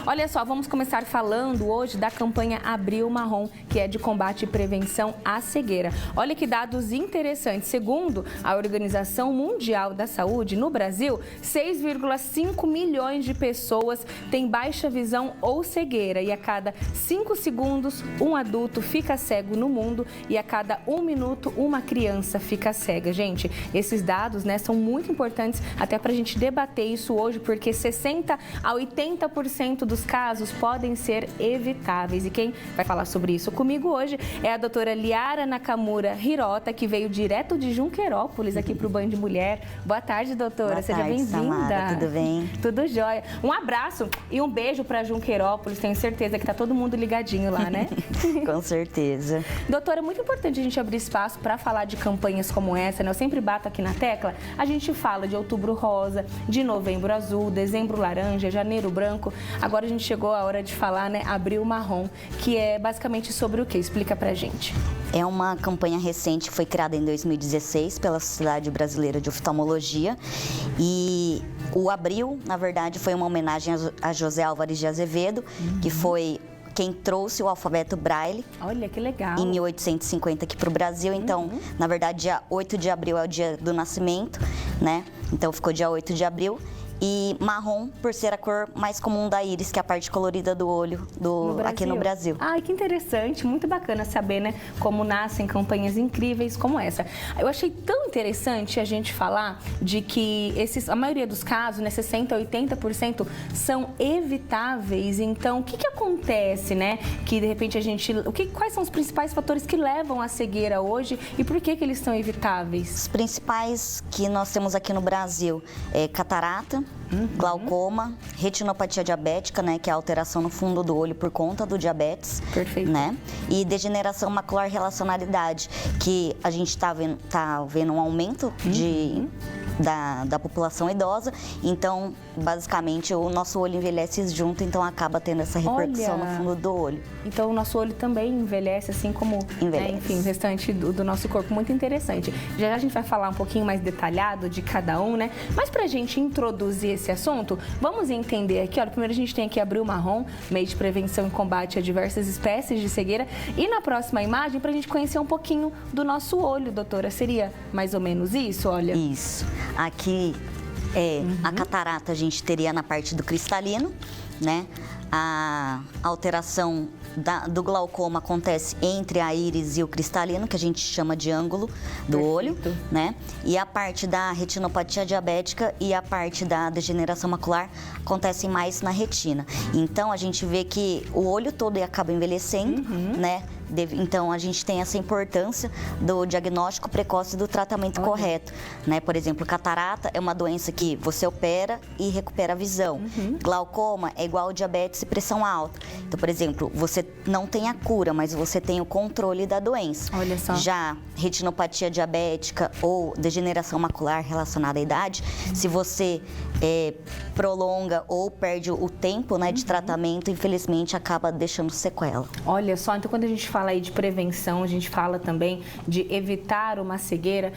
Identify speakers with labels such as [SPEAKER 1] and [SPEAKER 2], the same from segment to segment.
[SPEAKER 1] Olha só, vamos começar falando hoje da campanha Abril Marrom, que é de combate e prevenção à cegueira. Olha que dados interessantes. Segundo a Organização Mundial da Saúde, no Brasil, 6,5 milhões de pessoas têm baixa visão ou cegueira. E a cada 5 segundos, um adulto fica cego no mundo e a cada 1 minuto, uma criança fica cega. Gente, esses dados, né, são muito importantes até para a gente debater isso hoje, porque 60% a 80% dos casos podem ser evitáveis. E quem vai falar sobre isso comigo hoje é a doutora Liara Nakamura Hirota, que veio direto de Junqueirópolis aqui para o Band Mulher. Boa tarde, doutora.
[SPEAKER 2] Boa
[SPEAKER 1] Seja
[SPEAKER 2] tarde,
[SPEAKER 1] bem-vinda.
[SPEAKER 2] Samara. Tudo bem?
[SPEAKER 1] Tudo jóia. Um abraço e um beijo para Junqueirópolis. Tenho certeza que está todo mundo ligadinho lá, né?
[SPEAKER 2] Com certeza.
[SPEAKER 1] Doutora, é muito importante a gente abrir espaço para falar de campanhas como essa, né? Eu sempre bato aqui na tecla. A gente fala de Outubro Rosa, de Novembro Azul, Dezembro Laranja, Janeiro Branco. Agora a gente chegou a hora de falar, né, Abril Marrom, que é basicamente sobre o quê? Explica pra gente.
[SPEAKER 2] É uma campanha recente que foi criada em 2016 pela Sociedade Brasileira de Oftalmologia e o Abril, na verdade, foi uma homenagem a José Álvares de Azevedo, que foi quem trouxe o alfabeto Braille.
[SPEAKER 1] Olha, que legal.
[SPEAKER 2] Em 1850 aqui para o Brasil. Então, na verdade, dia 8 de abril é o dia do nascimento, né? Então, ficou dia 8 de abril. E marrom, por ser a cor mais comum da íris, que é a parte colorida do olho aqui no Brasil.
[SPEAKER 1] Ai, que interessante, muito bacana saber, né, como nascem campanhas incríveis como essa. Eu achei tão interessante a gente falar de que a maioria dos casos, né, 60% a 80% são evitáveis. Então, o que acontece, né, que de repente quais são os principais fatores que levam à cegueira hoje e por que eles são evitáveis?
[SPEAKER 2] Os principais que nós temos aqui no Brasil é catarata, glaucoma, retinopatia diabética, né, que é a alteração no fundo do olho por conta do diabetes.
[SPEAKER 1] Perfeito.
[SPEAKER 2] Né? E degeneração macular relacionada à idade, que a gente está vendo um aumento da população idosa, então, basicamente, o nosso olho envelhece junto, então acaba tendo essa repercussão no fundo do olho.
[SPEAKER 1] Então, o nosso olho também envelhece, assim como,
[SPEAKER 2] envelhece.
[SPEAKER 1] Né, enfim, o restante do nosso corpo. Muito interessante. Já a gente vai falar um pouquinho mais detalhado de cada um, né? Mas pra gente introduzir esse assunto, vamos entender aqui, olha, primeiro a gente tem aqui Abril Marrom, mês de prevenção e combate a diversas espécies de cegueira. E na próxima imagem, pra gente conhecer um pouquinho do nosso olho, doutora, seria mais ou menos isso, olha?
[SPEAKER 2] Isso. Aqui a catarata a gente teria na parte do cristalino, né? A alteração do glaucoma acontece entre a íris e o cristalino, que a gente chama de ângulo do olho, né? E a parte da retinopatia diabética e a parte da degeneração macular acontecem mais na retina. Então, a gente vê que o olho todo acaba envelhecendo, né? Então, a gente tem essa importância do diagnóstico precoce e do tratamento correto, né? Por exemplo, catarata é uma doença que você opera e recupera a visão. Glaucoma é igual ao diabetes e pressão alta. Então, por exemplo, você não tem a cura, mas você tem o controle da doença.
[SPEAKER 1] Olha só.
[SPEAKER 2] Já retinopatia diabética ou degeneração macular relacionada à idade, se você prolonga ou perde o tempo, né, de tratamento, infelizmente acaba deixando sequela.
[SPEAKER 1] Olha só, então quando a gente fala aí de prevenção, a gente fala também de evitar uma cegueira.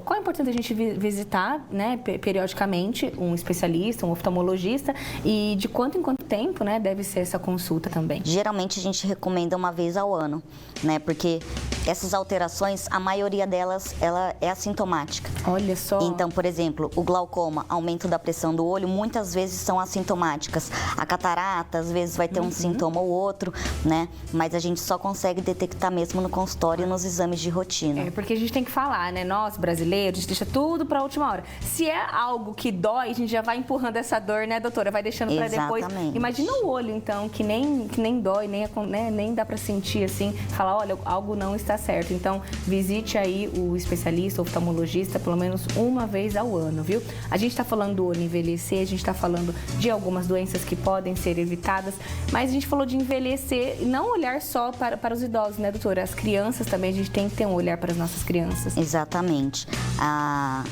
[SPEAKER 1] Qual é importante a gente visitar, né, periodicamente um especialista, um oftalmologista, e de quanto em quanto tempo, né, deve ser essa consulta também?
[SPEAKER 2] Geralmente a gente recomenda uma vez ao ano, né, porque essas alterações, a maioria delas, ela é assintomática.
[SPEAKER 1] Olha só.
[SPEAKER 2] Então, por exemplo, o glaucoma, aumento da pressão do olho, muitas vezes são assintomáticas. A catarata, às vezes, vai ter um sintoma ou outro, né? Mas a gente só consegue detectar mesmo no consultório e nos exames de rotina.
[SPEAKER 1] Porque a gente tem que falar, né? Nós, brasileiros, a gente deixa tudo para a última hora. Se é algo que dói, a gente já vai empurrando essa dor, né, doutora? Vai deixando para depois. Imagina o olho, então, que nem dói, nem dá para sentir, assim, falar, olha, algo não está certo. Então, visite aí o especialista, o oftalmologista, pelo menos uma vez ao ano, viu? A gente está falando do olho envelhecer, a gente está falando de algumas doenças que podem ser evitadas, mas a gente falou de envelhecer e não olhar só para os idosos, né, doutora? As crianças também, a gente tem que ter um olhar para as nossas crianças.
[SPEAKER 2] Exatamente.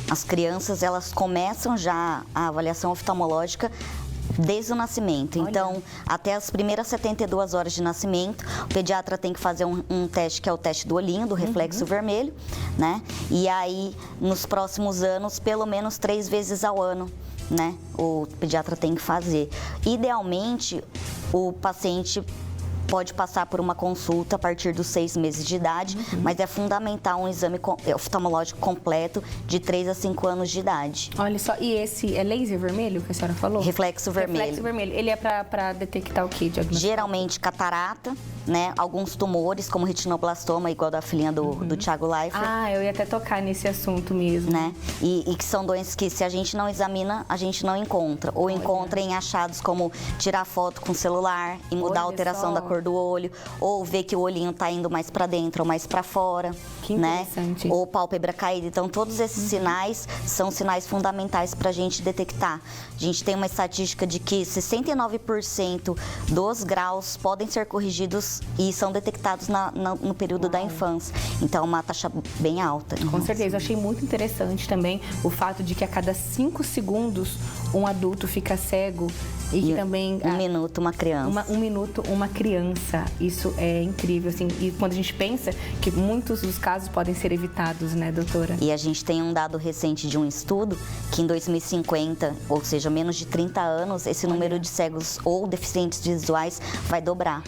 [SPEAKER 2] As crianças, elas começam já a avaliação oftalmológica desde o nascimento.
[SPEAKER 1] Olha.
[SPEAKER 2] Então, até as primeiras 72 horas de nascimento, o pediatra tem que fazer um teste, que é o teste do olhinho, do reflexo vermelho, né? E aí, nos próximos anos, pelo menos 3 vezes ao ano, né, o pediatra tem que fazer. Idealmente, o paciente pode passar por uma consulta a partir dos 6 meses de idade, mas é fundamental um exame oftalmológico completo de 3 a 5 anos de idade.
[SPEAKER 1] Olha só, e esse é laser vermelho que a senhora falou?
[SPEAKER 2] Reflexo vermelho.
[SPEAKER 1] Reflexo vermelho. Ele é para detectar o quê?
[SPEAKER 2] Geralmente catarata, né? Alguns tumores, como retinoblastoma, igual da filhinha do Thiago Leifert.
[SPEAKER 1] Ah, eu ia até tocar nesse assunto mesmo.
[SPEAKER 2] Né? E que são doenças que, se a gente não examina, a gente não encontra. Ou encontra em achados como tirar foto com celular e mudar a alteração da cor do olho, ou ver que o olhinho tá indo mais para dentro ou mais para fora,
[SPEAKER 1] que
[SPEAKER 2] né?
[SPEAKER 1] Interessante.
[SPEAKER 2] Ou pálpebra caída. Então, todos esses sinais são sinais fundamentais para a gente detectar. A gente tem uma estatística de que 69% dos graus podem ser corrigidos e são detectados no período da infância. Então, é uma taxa bem alta.
[SPEAKER 1] Com certeza. Eu achei muito interessante também o fato de que a cada 5 segundos um adulto fica cego e que também...
[SPEAKER 2] Um minuto, uma criança.
[SPEAKER 1] Um minuto, uma criança. Isso é incrível, assim. E quando a gente pensa que muitos dos casos podem ser evitados, né, doutora?
[SPEAKER 2] E a gente tem um dado recente de um estudo que em 2050, ou seja, menos de 30 anos, esse número de cegos ou deficientes visuais vai dobrar.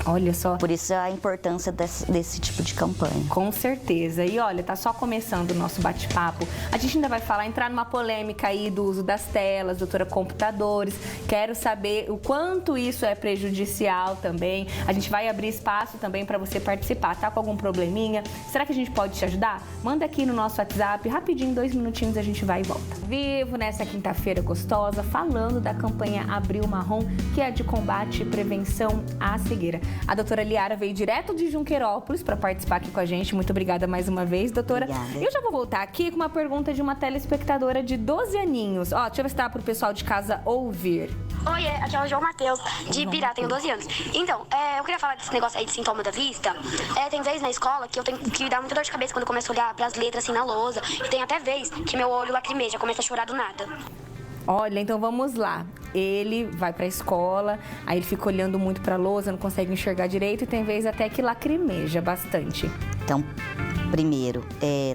[SPEAKER 1] Olha só.
[SPEAKER 2] Por isso a importância desse tipo de campanha.
[SPEAKER 1] Com certeza. E olha, tá só começando o nosso bate-papo. A gente ainda vai entrar numa polêmica aí do uso das telas, doutora, computadores. Quero saber o quanto isso é prejudicial também. A gente vai abrir espaço também para você participar. Tá com algum probleminha? Será que a gente pode te ajudar? Manda aqui no nosso WhatsApp, rapidinho, 2 minutinhos, a gente vai e volta. Vivo nessa quinta-feira gostosa, falando da campanha Abril Marrom, que é de combate e prevenção à cegueira. A doutora Liara veio direto de Junqueirópolis para participar aqui com a gente. Muito obrigada mais uma vez, doutora.
[SPEAKER 2] Obrigada.
[SPEAKER 1] Eu já vou voltar aqui com uma pergunta de uma telespectadora de 12 aninhos. Ó, deixa eu ver se dá para o pessoal de casa ouvir.
[SPEAKER 3] Oi, aqui é o João Matheus, de Ibirá, tenho 12 anos. Então, eu queria falar desse negócio aí de sintoma da vista. Tem vez na escola que eu tenho que dar muita dor de cabeça quando eu começo a olhar para as letras assim na lousa. E tem até vez que meu olho lacrimeja, começa a chorar do nada.
[SPEAKER 1] Olha, então vamos lá. Ele vai para a escola, aí ele fica olhando muito para a lousa, não consegue enxergar direito e tem vez até que lacrimeja bastante.
[SPEAKER 2] Então, primeiro,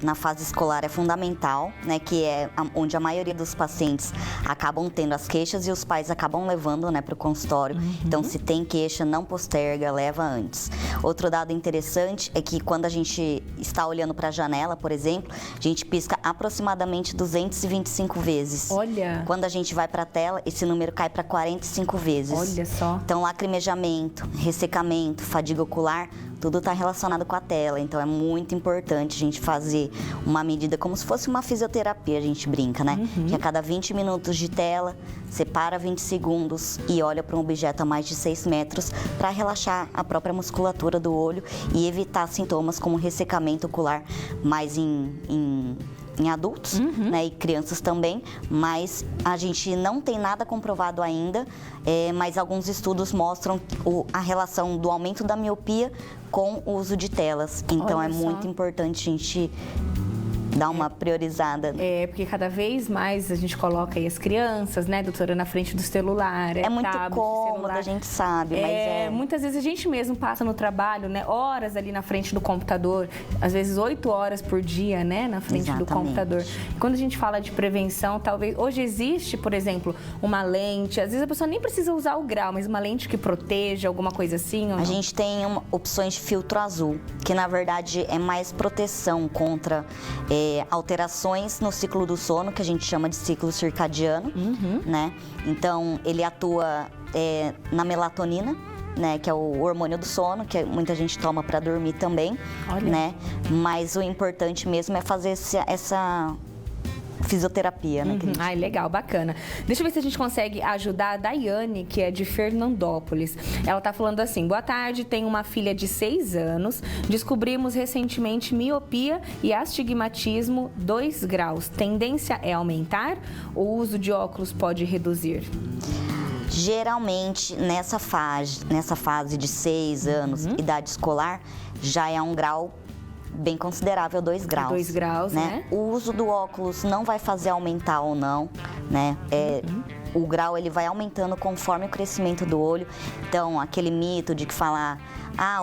[SPEAKER 2] na fase escolar é fundamental, né, que é onde a maioria dos pacientes acabam tendo as queixas e os pais acabam levando, né, para o consultório. Então, se tem queixa, não posterga, leva antes. Outro dado interessante é que quando a gente está olhando para a janela, por exemplo, a gente pisca aproximadamente 225 vezes.
[SPEAKER 1] Olha!
[SPEAKER 2] Quando a gente vai para a tela, esse número cai para 45 vezes.
[SPEAKER 1] Olha só!
[SPEAKER 2] Então, lacrimejamento, ressecamento, fadiga ocular, tudo está relacionado com a tela. Então, é muito importante a gente fazer uma medida como se fosse uma fisioterapia, a gente brinca, né? Que a cada 20 minutos de tela, você para 20 segundos e olha para um objeto a mais de 6 metros para relaxar a própria musculatura do olho e evitar sintomas como ressecamento ocular mais em adultos, né, e crianças também, mas a gente não tem nada comprovado ainda, mas alguns estudos mostram a relação do aumento da miopia com o uso de telas. Então,
[SPEAKER 1] Olha
[SPEAKER 2] é
[SPEAKER 1] só.
[SPEAKER 2] muito importante a gente dar uma priorizada.
[SPEAKER 1] Porque cada vez mais a gente coloca aí as crianças, né, doutora, na frente do celular.
[SPEAKER 2] É muito
[SPEAKER 1] tablet,
[SPEAKER 2] cômodo,
[SPEAKER 1] celular.
[SPEAKER 2] a gente sabe, mas
[SPEAKER 1] Muitas vezes a gente mesmo passa no trabalho, né, horas ali na frente do computador, às vezes 8 horas por dia, né, na frente do
[SPEAKER 2] Exatamente.
[SPEAKER 1] computador. Quando a gente fala de prevenção, talvez hoje existe, por exemplo, uma lente, às vezes a pessoa nem precisa usar o grau, mas uma lente que proteja, alguma coisa assim, ou
[SPEAKER 2] A
[SPEAKER 1] não?
[SPEAKER 2] gente tem opções de filtro azul, que na verdade é mais proteção contra alterações no ciclo do sono, que a gente chama de ciclo circadiano, né? Então, ele atua na melatonina, né, que é o hormônio do sono, que muita gente toma para dormir também,
[SPEAKER 1] Olha.
[SPEAKER 2] né? Mas o importante mesmo é fazer essa fisioterapia, né?
[SPEAKER 1] Ai, legal, bacana. Deixa eu ver se a gente consegue ajudar a Daiane, que é de Fernandópolis. Ela tá falando assim: boa tarde, tenho uma filha de 6 anos, descobrimos recentemente miopia e astigmatismo 2 graus. Tendência é aumentar? O uso de óculos pode reduzir?
[SPEAKER 2] Geralmente, nessa fase de 6 anos, idade escolar, já é um grau bem considerável, 2 graus.
[SPEAKER 1] 2 graus, né?
[SPEAKER 2] O uso do óculos não vai fazer aumentar ou não, né? o grau ele vai aumentando conforme o crescimento do olho. Então, aquele mito de que falar,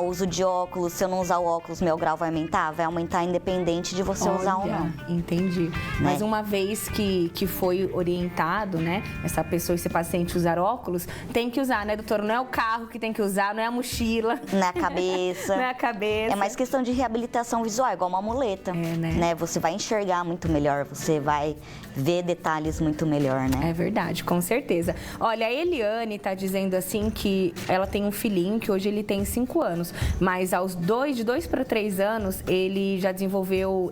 [SPEAKER 2] uso de óculos, se eu não usar o óculos, meu grau vai aumentar? Vai aumentar independente de você usar ou não.
[SPEAKER 1] Entendi. Mas uma vez que foi orientado, né, essa pessoa, esse paciente usar óculos, tem que usar, né, doutora? Não é o carro que tem que usar, não é a mochila.
[SPEAKER 2] Não é a cabeça.
[SPEAKER 1] Não é a cabeça.
[SPEAKER 2] É mais questão de reabilitação visual, igual uma muleta. Né? Você vai enxergar muito melhor, você vai ver detalhes muito melhor, né?
[SPEAKER 1] É verdade, com certeza. Olha, a Eliane tá dizendo assim que ela tem um filhinho que hoje ele tem 5 anos, mas de 2 para 3 anos ele já desenvolveu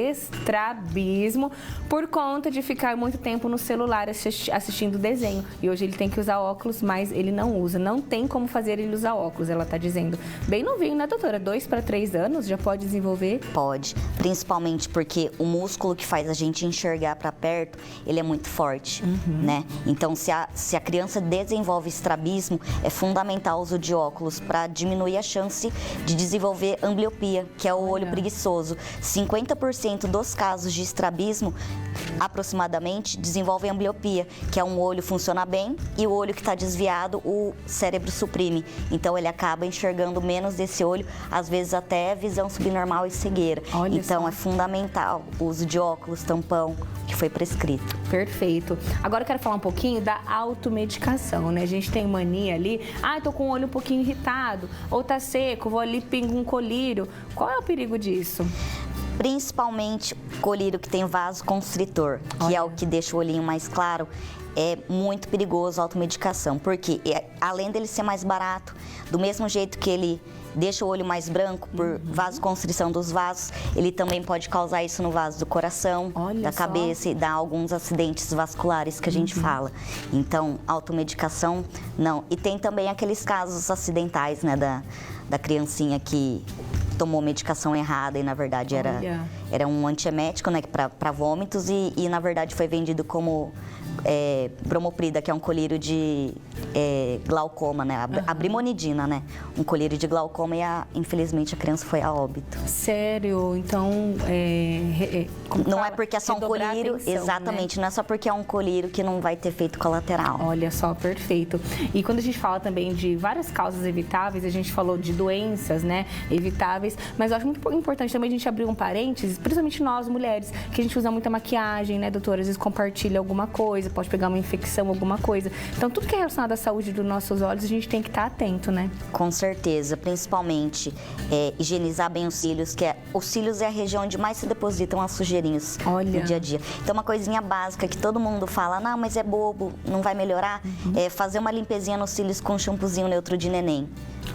[SPEAKER 1] estrabismo por conta de ficar muito tempo no celular assistindo desenho. E hoje ele tem que usar óculos, mas ele não usa. Não tem como fazer ele usar óculos, ela tá dizendo. Bem novinho, né, doutora? 2 para 3 anos já pode desenvolver?
[SPEAKER 2] Pode, principalmente porque o músculo que faz a gente enxergar para perto, ele é muito forte, né? Então, se a criança desenvolve estrabismo, é fundamental o uso de óculos para diminuir a chance de desenvolver ambliopia, que é o olho preguiçoso. 50% dos casos de estrabismo, aproximadamente, desenvolvem ambliopia, que é um olho funciona bem e o olho que está desviado, o cérebro suprime. Então, ele acaba enxergando menos desse olho, às vezes até visão subnormal e cegueira. Então, é fundamental o uso de óculos, tampão, que foi prescrito.
[SPEAKER 1] Perfeito. Agora eu quero falar um pouquinho da automedicação, né? A gente tem mania ali, tô com o olho um pouquinho irritado, ou tá seco, vou ali, pingo um colírio. Qual é o perigo disso?
[SPEAKER 2] Principalmente colírio que tem vasoconstritor, que é o que deixa o olhinho mais claro. É muito perigoso a automedicação, porque além dele ser mais barato, do mesmo jeito que ele deixa o olho mais branco por vasoconstrição dos vasos, ele também pode causar isso no vaso do coração, da cabeça e dar alguns acidentes vasculares que a gente fala. Então, automedicação, não. E tem também aqueles casos acidentais, né, da criancinha que tomou medicação errada e na verdade era um antiemético, né, para vômitos e na verdade foi vendido como bromoprida, que é um colírio de glaucoma, né? A brimonidina, né? Um colírio de glaucoma e infelizmente a criança foi a óbito.
[SPEAKER 1] Sério? Então,
[SPEAKER 2] não é porque é só um colírio, exatamente, né? Não é só porque é um colírio que não vai ter efeito colateral.
[SPEAKER 1] Olha só, perfeito. E quando a gente fala também de várias causas evitáveis, a gente falou de doenças, né, evitáveis, mas eu acho muito importante também a gente abrir um parênteses, principalmente nós, mulheres, que a gente usa muita maquiagem, né, doutora? Às vezes compartilha alguma coisa, pode pegar uma infecção, alguma coisa. Então, tudo que é relacionado à saúde dos nossos olhos, a gente tem que estar atento, né?
[SPEAKER 2] Com certeza, principalmente higienizar bem os cílios, os cílios é a região onde mais se depositam as sujeirinhas no dia a dia. Então, uma coisinha básica que todo mundo fala, não, mas é bobo, não vai melhorar, é fazer uma limpezinha nos cílios com um shampoozinho neutro de neném.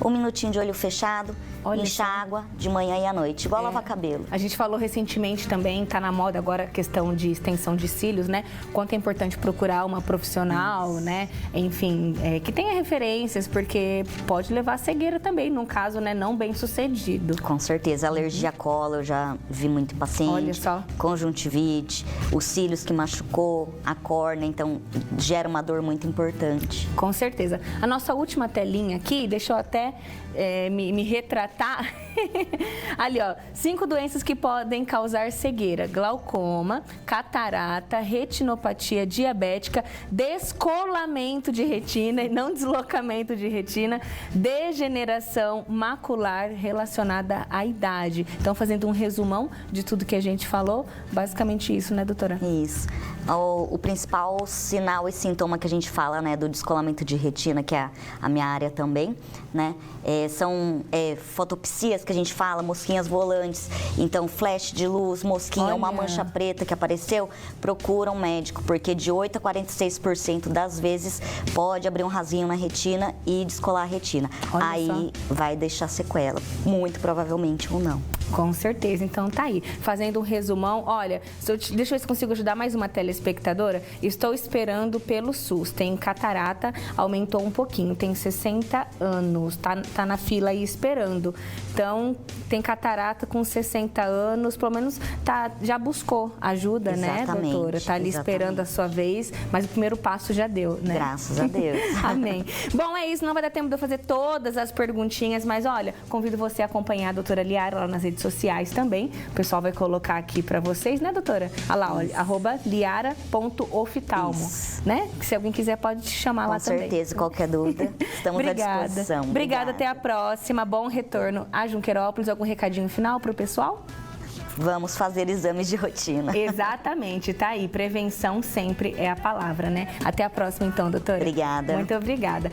[SPEAKER 2] 1 minutinho de olho fechado, enxágua de manhã e à noite, igual lavar cabelo.
[SPEAKER 1] A gente falou recentemente também, tá na moda agora a questão de extensão de cílios, né? Quanto é importante procurar uma profissional, né? Enfim, que tenha referências, porque pode levar a cegueira também, num caso, né, não bem sucedido.
[SPEAKER 2] Com certeza, alergia à cola, eu já vi muito paciente.
[SPEAKER 1] Olha só.
[SPEAKER 2] Conjuntivite, os cílios que machucou, a córnea, então gera uma dor muito importante.
[SPEAKER 1] Com certeza. A nossa última telinha aqui, deixa eu até me retratar. Ali, ó, 5 doenças que podem causar cegueira: glaucoma, catarata, retinopatia diabética, descolamento de retina e não deslocamento de retina, degeneração macular relacionada à idade. Então, fazendo um resumão de tudo que a gente falou, basicamente isso, né, doutora?
[SPEAKER 2] Isso. O principal sinal e sintoma que a gente fala, né, do descolamento de retina, que é a minha área também, né, são fotopsias que a gente fala, mosquinhas volantes. Então, flash de luz, mosquinha, uma mancha preta que apareceu, procura um médico, porque de 8 a 46% das vezes pode abrir um rasinho na retina e descolar a retina. Aí vai deixar sequela, muito provavelmente ou não.
[SPEAKER 1] Com certeza, então tá aí. Fazendo um resumão, olha, deixa eu ver se consigo ajudar mais uma telespectadora. Estou esperando pelo SUS, tem catarata, aumentou um pouquinho, tem 60 anos, tá na fila aí esperando. Então, tem catarata com 60 anos, pelo menos já buscou ajuda, né, doutora? Tá ali esperando a sua vez, mas o primeiro passo já deu, né?
[SPEAKER 2] Graças a Deus.
[SPEAKER 1] Amém. Bom, é isso, não vai dar tempo de eu fazer todas as perguntinhas, mas olha, convido você a acompanhar a doutora Liara lá nas redes redes sociais também. O pessoal vai colocar aqui para vocês, né, doutora? Olha lá, olha, @liara.oftalmo, né? Que se alguém quiser pode te chamar lá também.
[SPEAKER 2] Com certeza, qualquer dúvida, estamos à disposição.
[SPEAKER 1] Obrigada, até a próxima. Bom retorno a Junqueirópolis. Algum recadinho final para o pessoal?
[SPEAKER 2] Vamos fazer exames de rotina.
[SPEAKER 1] Exatamente, tá aí. Prevenção sempre é a palavra, né? Até a próxima, então, doutora.
[SPEAKER 2] Obrigada.
[SPEAKER 1] Muito obrigada.